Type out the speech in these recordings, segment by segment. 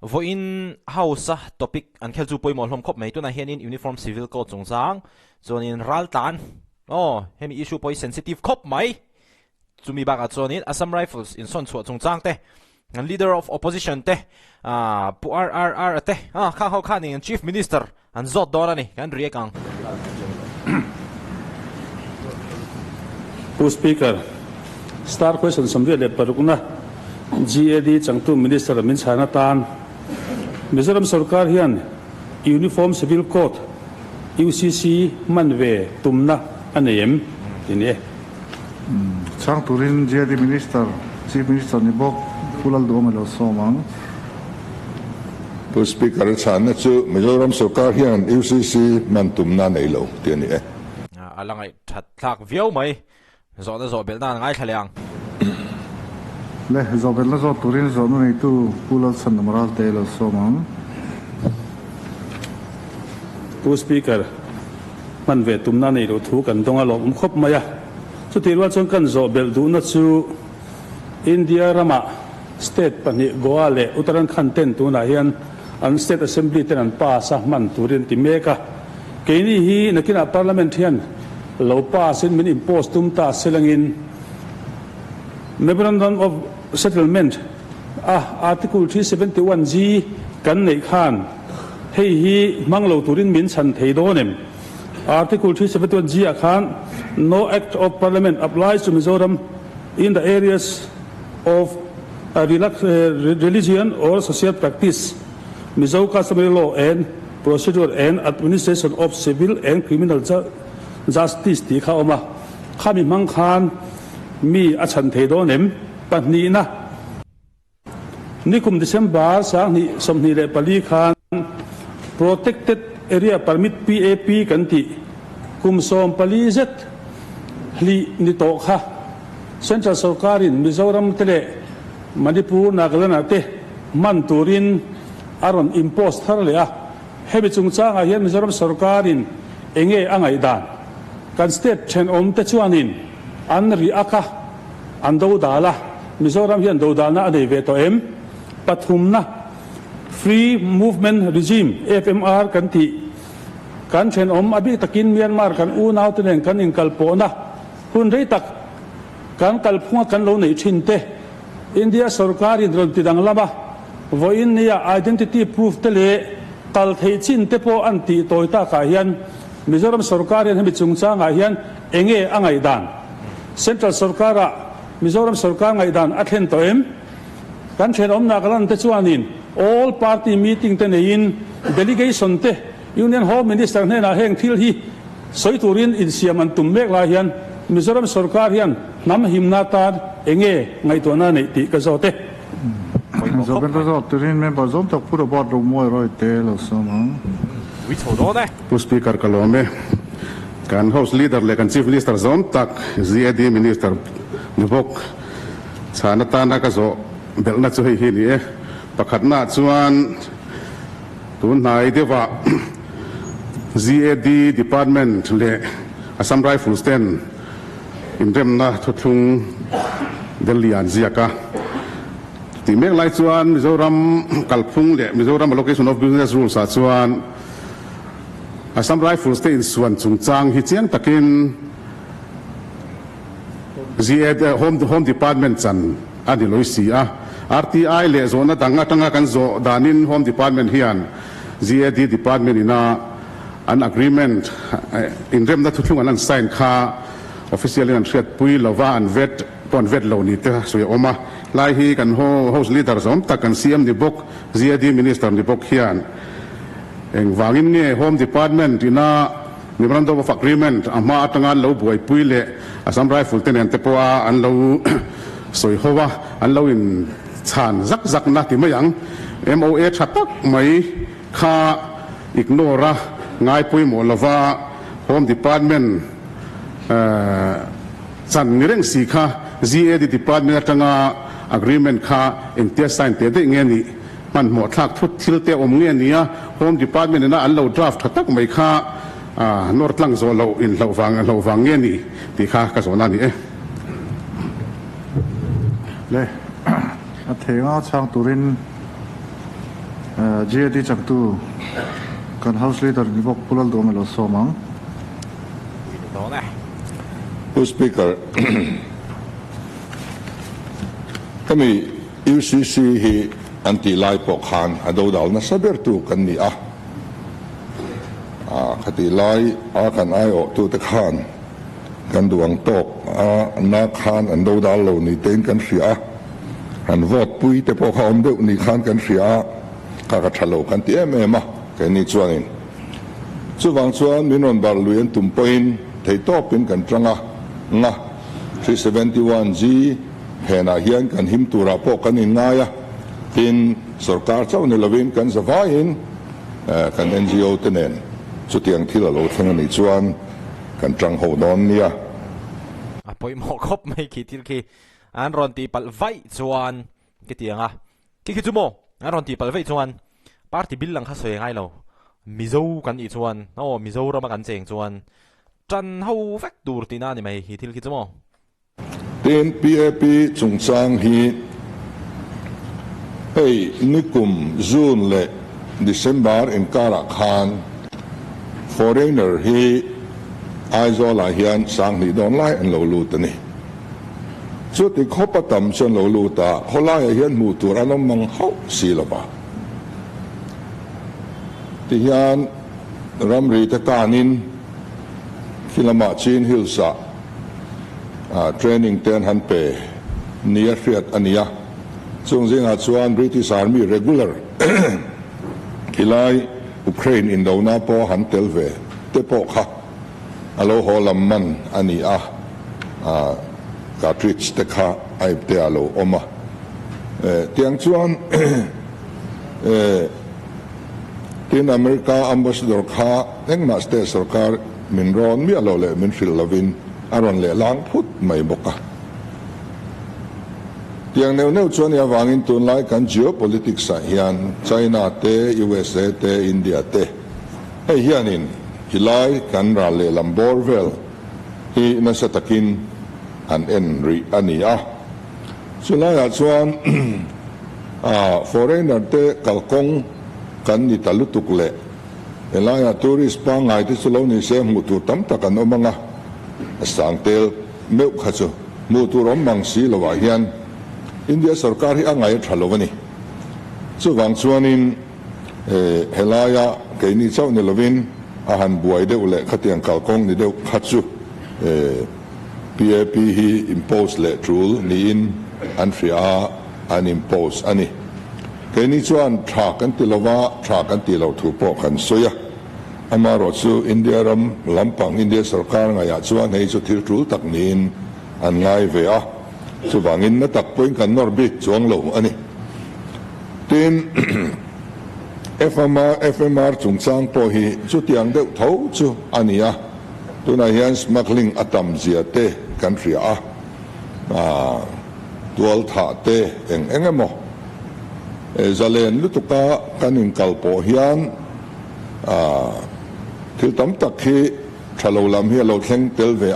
voin house topic an khel chu poimol hlom khop mai tu na hianin uniform civil code chungchang chonin raltan hemi issue poi sensitive khop mai chumi baga chonin Assam Rifles in son chu chungchang te an leader of opposition te pu RRR te kha ho khani chief minister an zot dorani kan riekang Pu Speaker, star question sambil le parukna GAD changtu minister min chana tan Mizoram sarkar hian uniform civil code UCC manve tumna anem ini changturin GAD minister chief minister ni bok fulal do melo somang Pu Speaker chana chu Mizoram sarkar hian UCC man tumna nei lo tiani alangai that thak viau mai zo da zo bel dan ngai thaliang le zobel la zo turin zo no nei tu fulal san moral te lo somang Pu Speaker manve tumna nei lo thu kan donga lo khop maya chu tirwa chon kan zo bel du na chu India rama state pani Goa le Uttarakhand ten tu na hian an state assembly ten an pa sa man turin ti meka keini hi nakina parliament hian lo pa sin min impose tum ta selangin memorandum of settlement article 371G kan nei khan hei hi manglo turin min chan thei do nem article 371G khan no act of parliament applies to Mizoram in the areas of religion or social practice Mizo customary law and procedure and administration of civil and criminal justice ti kha oma khami mang khan mi a chan thei do nem pani na nikum December sang ni somni le pali khan protected area permit PAP kan ti kum som pali zet hli ni to kha central sarkarin Mizoram tele Manipur Nagaland te man turin aron impose thar le a hebi chungchang a hian Mizoram sarkarin enge angai dan kan state chen om te chuanin an ri aka an do dala Mizoram hian do dana ane ve to em pathumna free movement regime FMR kan ti kan chen om abi takin Myanmar kan u naw te nen kan in kalpona hun rei tak kan kalphunga kan lo nei thin te India sarkarin ron ti dang lama voin nia identity proof te le kal thei chin te po an ti toita ka hian Mizoram sarkarin hemi chungchang a hian enge angai dan central sarkara Mizoram sarkar ngai dan athen to em kan chen om Nagaland te chuanin all party meeting te nein delegation te union home minister ne na heng thil hi soiturin in siaman tum mek la hian Mizoram sarkar hian nam himna tar enge ngai to na nei ti ka zote zobel la zo turin member zom tak puro bot ro moi roi te lo somang wi chodo ne Pu Speaker kalome kan house leader le kan chief minister zon tak GAD minister nubok chana ta na ka zo belna chu hi ni pakhatna chuan tun nai dewa GAD department le Assam Rifles ten in remna thuthung delian ziaka ti mek lai chuan Mizoram kalphung le Mizoram allocation of business rules a chuan Assam Rifles te in suan chungchang hi chiang takin GAD home department chan ani loisi RTI le zona tanga kan zo danin home department hian GAD department ina an agreement in rem na thuthung an sign kha officially an threat pui lova an vet lo ni te so oma lai hi kan house leader zom tak kan CM ni bok GAD minister ni bok hian eng wangin nge home department ina memorandum of agreement ama atanga lo buai pui le Assam Rifle ten te po an lo soi howa an lo in chan zak na ti mayang MOA thatak mai kha ignore ngai pui mo lova home department chan nireng si kha GAD department atanga agreement kha eng sign te de nge ni man mo thak thut thil te om nge nia home department na an lo draft thatak mai kha nortlang zo lo in lo wang nge ni ti kha ka zo na ni le a thega chang turin GAD chẳng tu kan House Leader ni bok pulal do melo somang. Đó này. Mr. Speaker, kami UCC hi anti-lai pokhan adaw daw na saber tu kan ni kati lai kan ayo tu te khan kan duang tok na khan adaw daw lo ni ten kan siya han vote pui te pokham deuh ni khan kan siya kakathalo kan ti em kan ni chuanin chuwang chuan minon bar luyen tumpoin thei topin kan tranga nga 371G hena hian kan him tura po kan in ngaya tin sarkar chaw ni lovin kan zavain kan NGO tenen chutiang thila lo thanga ni chuan kan trang ho don nia Poi mo khop mai ki til ki an ron ti pal vai chuan ki tianga ki chu mo an ron ti pal vai chuan party bill lang kha soi ngai lo mizo kan I chuan mizo ra ma kan cheng chuan tran ho vek tur tina ni mai hi til ki chu mo tin PAP chungchang hi hey nikum June le December in Kara Khan foreigner hi aizola hian sang ni don lai an lo lu tani chu ti khopa tam chen lo lu ta holai hian mu tur anom mang ho si la ba ti hian ramri ta kanin filama chin hilsa training ten han pe near fiat ania chung zinga chuan British Army regular kilai Ukraine in dona po han telve te po kha alo holam man ani cartridge te kha ai te alo oma tiang chuan tin America ambassador kha engma state sarkar min ron mi alo le min fil lavin aron le lang phut mai boka tiang neu chuan ya wangin tun lai kan geopolitics a hian China te USA te India te hei hianin hilai kan ra le lambor vel hi na satakin an enri ani chulaya chuan foreigner te kalkong kan ni talutuk le elaya tourist pa ngai te chulo ni se mu tu tam takan omanga sangtel meu khachu mu tu rom mang si lo wa hian India sarkar hi angai thalovani chuwang chuanin helaya keini chaw ni lovin ahan buai de ule khatiang kalkong ni de khachu PAP hi impose le rule ni in anfria an impose ani keini chuan tha kan tilova tha kan tilo thu po kan soya amaro chu India ram lampang India sarkar ngaya chuan hei chu thil rule tak nin an ngai ve chuwangin na tak point kan norbit chuang lo ani tin FMR chungchang po hi chu tiang deuh tho chu ania tuna hian smuggling atam zia te country tual tha te engemo zalen lutuka kanin kalpo hian thil tam tak hi thalo lam hi lo thleng tel ve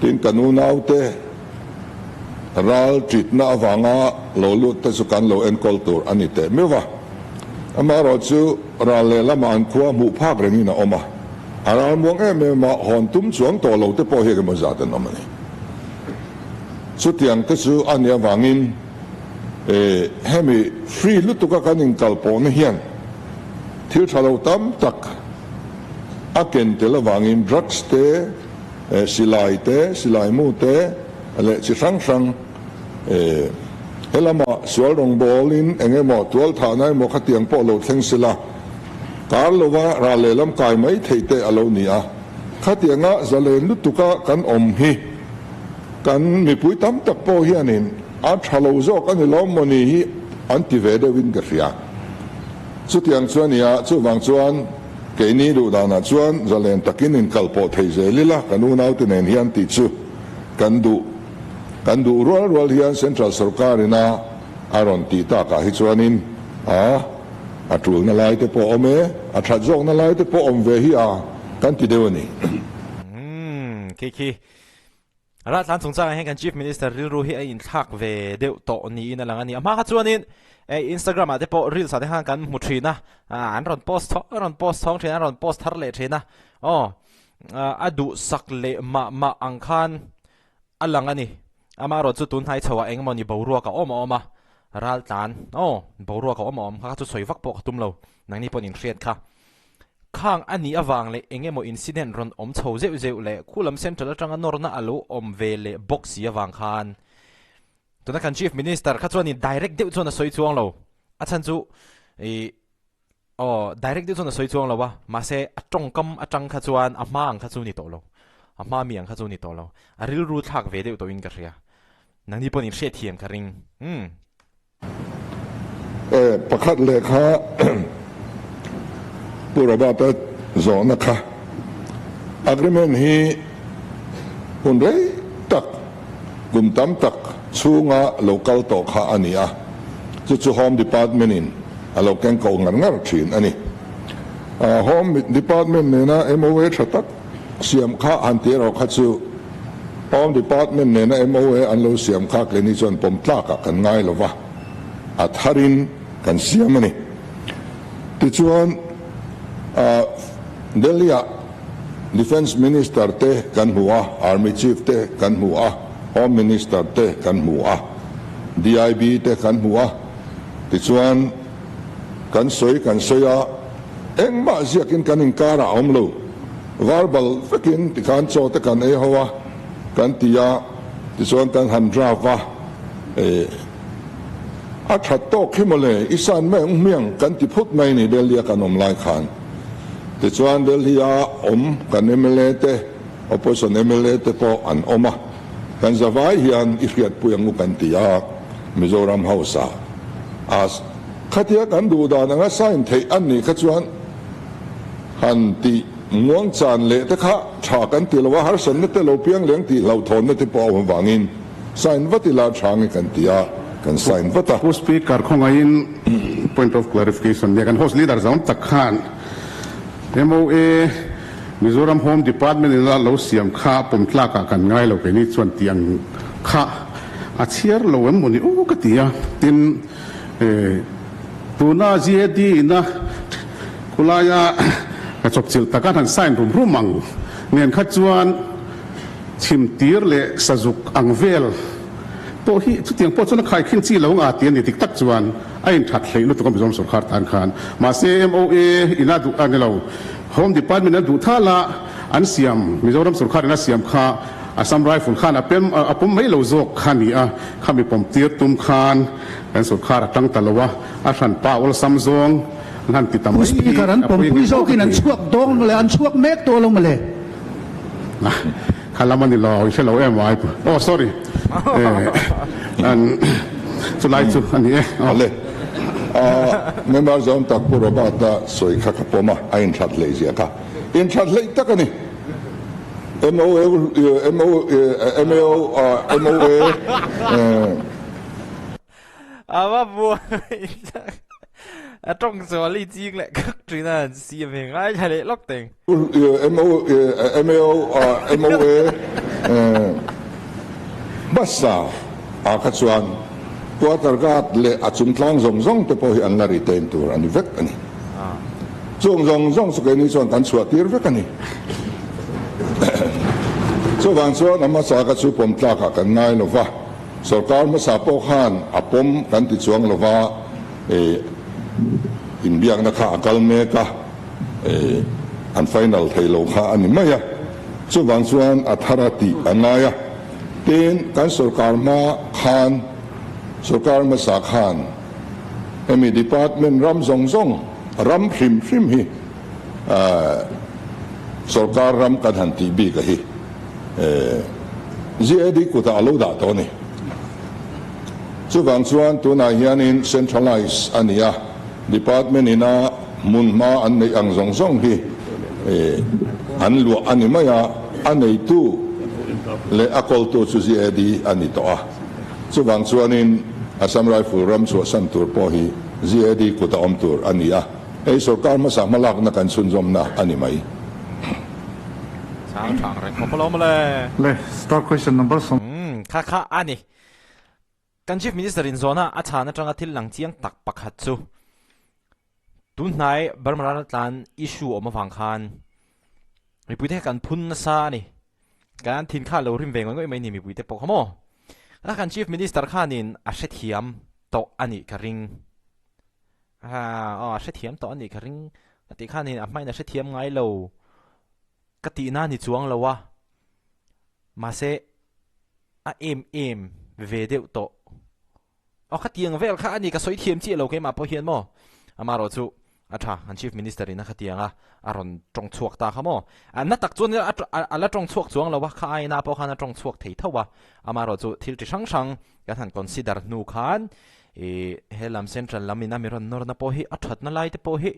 tin kanunau te ral treat na awanga lo lut ta su kan lo en kultur ani te mewa amaro chu ral le lama an khuwa mu phak reni na oma aral mong me ma hon tum chuang to lo te po he ke mo zatan omani chu tiang te chu ania wangin hemi free lutuka kanin kalpo na hian thil thalo tam tak aken te la wangin drugs te silai mu te ale chi sang helama sual rong bolin engemo tual tha nai mo khatiang po lo thleng sila karlova ra lelam kai mai theite alo nia khatianga zalen lutuka kan om hi kan mi pui tam tak po hianin a thalo zo kan lom moni hi anti vede win gafia chutiang chuania chuwang chuan keini ru dana chuan zalen takin in kalpo theize lila kanunau tenen hian ti chu kan du rual hian central sarkar ina aron ti ta ka hi chuanin atul na lai te po ome athajok na lai te po om ve hi kan ti dewani ki ra tlan chungchang hen kan chief minister rilru hi in thak ve deuh to ni in alanga ni ama kha chuanin Instagram อาจจะโพสรีลส์อะไรห่างกันมุดทีนะอันรอนโพสท้องทีนะรอนโพสทัดเละทีนะอดูสักเละมาอังคารอันหลังอันนี้มารถจุดตุนให้ชาวเองมันนี่บ่รัวกับมารัลตันบ่รัวกับเขาจะสวยฟักปกตุ้มเรานั่งนี่ปนินเครียดค่ะข้างอันนี้วางเลยเองโมอินซิเดนต์รอนโชว์เจ้าเลยคู่ลำเซ็นทรัลจังกันนอร์น่าอลูเวเลบ็อกซี่วางคันตัวนักการ Chief Minister ข้าจวนนี่ direct เดียวจวนน่ะสวยจวงเราฉันจูdirect เดียวจวนน่ะสวยจวงเราวะมาเสจงกำจังข้าจวนมาอังข้าจวนนี่โตเรามามีอังข้าจวนนี่โตเราริลรูทักเวเดียวตัวอินกันเรียนั่งนี่ปนินเชียเทียมคาริงประคัดเลยค่ะปุระบาตโซนนะคะ agreement ฮีคนเร่ตักกุมตั้มตักช่วงlocal ต่อข้าอันนี้จะ Home Department นี่เราแกงกงงันชินอันนี้Home Department เนี่ยนะ MOA ชัดตักเสียมข้าอันที่เราคัดซู Home Department เนี่ยนะ MOA อันเราเสียมข้าเคลนิชวนผมตากกันง่ายหรอวะอัฐารินกันเสียมันนี่ที่ชวนเดลีย Defense Minister เตกันหัว Army Chief เตกันหัว Home Minister เตกันหัว DIB เตกันหัวที่ชวนกันสวยเอ็งมาเสียกินกันอินการะอมลูวาร์บัลฟิกินที่การโจตกันหัวกันที่ยาที่ชวนกันหันดราวะอาชัดโตขึ้นมาเลยอิสานแม่เมียงกันที่พูดไม่นี่เดลียกันลายขันแต่ส่วนเดลียกันเอเมเลเตอพอสนเอเมเลเตพออันมากันจะไว้ยันอิเกียดปุยงกันที่ยามิโซรัมเฮาส์ขัดแย้งกันดูดานังสายน์ไทยอันนี้ขัดส่วนฮันที่ง่วงจานเละแต่ข้าฉากันที่เราว่าฮาร์สันนี่แต่เราเพียงเลี้ยงที่เราทนนี่ที่พอผมวางินสายน์วัดที่เราช่างกันที่ยากันสายน์วัดผู้ speaker คงไง point of clarification เนี่ยกัน host leader จะต้องตักขัน MOA มิโซรัม Home Department นี่เราเสียมข้าผมตลากกันง่ายเราเป็นนี่ส่วนเตียงข้าอาเชียร์เราเอ็มมันนี่ก็ที่ยาตินตัวน่าเจียดีนะกุลายาจบจิลตะการทันไซน์รุ่มมังเงินขัดจวนชิมตีร์เละสจุกอังเวลตัวที่ทุกอย่างพอจนใครขึ้นจีแล้วอาเตียนนี่ติดตักจวนไอ้ถัดเลยลุตุกมิจอมสุขารทานขานมาเซMOAอินาดูอันนี้เรา Home Department นั้นดูท่าละอันเสียมมิจอมสุขารนั้นเสียมข้าอาสัมไรฝุ่นขานผมไม่เล่าโจกขานี่ข้ามีผมเตียตุ้มขานเป็นสุขารตั้งตลอดฉันป้าอุลซัมซงนั่นติดตามผู้สปีกนั้นผมผู้โจกินอันช่วงตรงเลยอันช่วงเมกตัวลงมาเลยนะข้าละมันนี่รอใช่เราไว้โอ้ sorry อันสุดท้ายสุดอันนี้เลยเมื่อมาจอมตักปุระบาตสวยข้ากับผมอินชัดเลยเสียค่ะอินชัดเลยตักนี่MOA ว่าบัวต้องสอนลีจริงแหละก็จีน่าเสียเพลงไอ้ชายเล็กล็อกเต็งMOA บัสซาขัดส่วนตัวตระกัดเละอัดสุนทรางซงแต่พอเห็นนาริเตนตัวอันนี้เวกอันนี้ซงสุกนี้ส่วนกันสวดที่เวกอันนี้ส่วนส่วนน้ำมาสากัดสุผมตากกันง่ายหรือว่าสุดการมาสาปขานผมกันติดช่วงหรือว่าอินเดียนะคะอักลเมกะอันไฟนอลไทยโลกาอันนี้ไม่อะส่วนอัธารติอันไงอะเป็นการสุดการมาขานสุดการมาสาขานมีดีพาร์ตเมนต์รำซงรำพริมฮีสุดการรำกันหันทีบีกันฮีจีเอดีกุตาลูดาตัวนี้ส่วนตัวนายนินเซ็นทรัลไลซ์อันนี้ดีพาร์ตเมนต์น่ะมุนมาอันนี้อังซงฮีอันลัวอันนี้ไม่อะอันนี้ตู้เลอะคอลตัวสุจีเอดีอันนี้ตัวส่วนนี้อาสัมไรฟูรัมส่วนสันตัวพอฮีจีเอดีกุตาอมตัวอันนี้สุดการมาสามาลักนักการสุนทรนะอันนี้ไม่ช้างเลยขอพร้อมมาเลย start question number ข้าอันนี้ kan chief minister in zona a chana tanga thil lang chiang tak pakhat chu tunai Burma Tlan issue oma wang khan mi puite kan phun na sa ni kan thin kha lo rim veng ngoi mai ni mi puite pok hamo a kan chief minister khanin a hre thiam to ani ka ring a hre thiam to ani ka ring ati khanin a mai na hre thiam ngai lo ka ti na ni chuang lo wa ma se a em ve deuh to a kha tiang vel kha ani ka soi thiam chi lo ke ma po hian mo amaro chu atha an chief minister in a khatianga aron tong chuak ta khamo an na tak chun ala tong chuak chuang lo wa kha ai na po khana tong chuak thei thowa amaro chu thil ti sang sang kan han consider nu khan helam central lamina miron nor na po hi athat na lai te po hi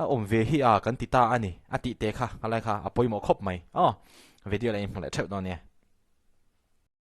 a om ve hi a kan ti ta ani ati te kha alai kha apoi mo khop mai video la in phule theu no ne